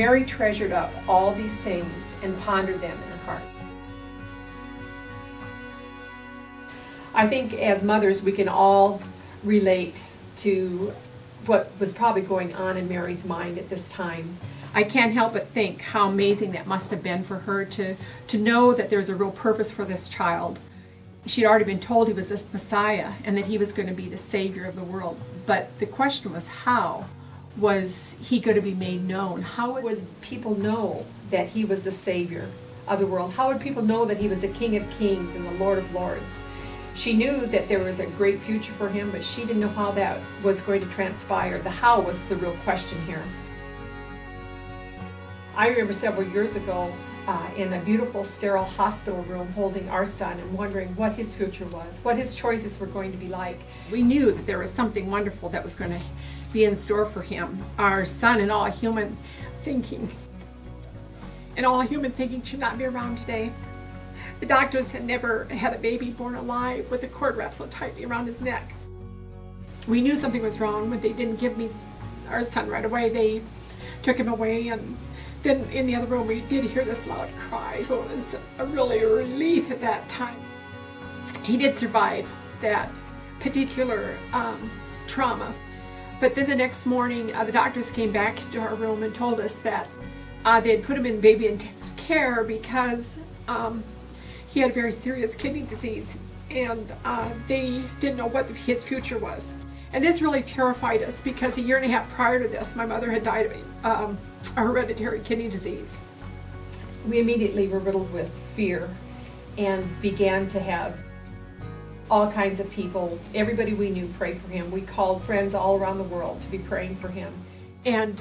Mary treasured up all these things and pondered them in her heart. I think as mothers we can all relate to what was probably going on in Mary's mind at this time. I can't help but think how amazing that must have been for her to know that there's a real purpose for this child. She'd already been told he was this Messiah and that he was going to be the Savior of the world. But the question was, how was he going to be made known? How would people know that he was the Savior of the world? How would people know that he was the King of Kings and the Lord of Lords? She knew that there was a great future for him, but she didn't know how that was going to transpire. The how was the real question here. I remember several years ago in a beautiful sterile hospital room holding our son and wondering what his future was, what his choices were going to be like. We knew that there was something wonderful that was going to be in store for him. Our son, in all human thinking, should not be around today. The doctors had never had a baby born alive with a cord wrapped so tightly around his neck. We knew something was wrong, but they didn't give me our son right away. They took him away, and then in the other room we did hear this loud cry. So it was really a relief at that time. He did survive that particular trauma. But then the next morning the doctors came back to our room and told us that they had put him in baby intensive care because he had very serious kidney disease, and they didn't know what his future was. And this really terrified us because a year and a half prior to this, my mother had died of a hereditary kidney disease. We immediately were riddled with fear and began to have all kinds of people, everybody we knew, pray for him. We called friends all around the world to be praying for him. And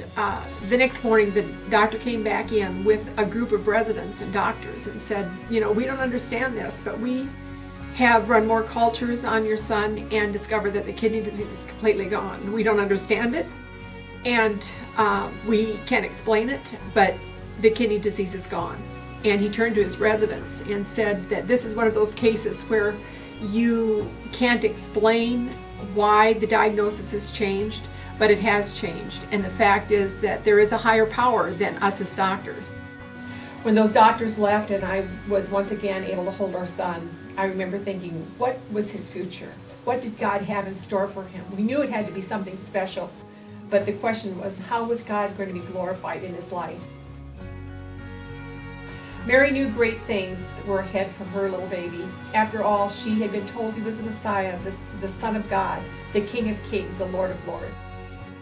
the next morning the doctor came back in with a group of residents and doctors and said, you know, we don't understand this, but we have run more cultures on your son and discovered that the kidney disease is completely gone. We don't understand it, and we can't explain it, but the kidney disease is gone. And he turned to his residents and said that this is one of those cases where you can't explain why the diagnosis has changed, but it has changed. And the fact is that there is a higher power than us as doctors. When those doctors left and I was once again able to hold our son, I remember thinking, what was his future? What did God have in store for him? We knew it had to be something special, but the question was, how was God going to be glorified in his life? Mary knew great things were ahead for her little baby. After all, she had been told he was the Messiah, the Son of God, the King of Kings, the Lord of Lords.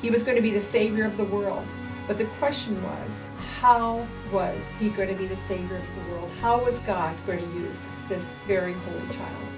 He was going to be the Savior of the world. But the question was, how was he going to be the Savior of the world? How was God going to use this very holy child?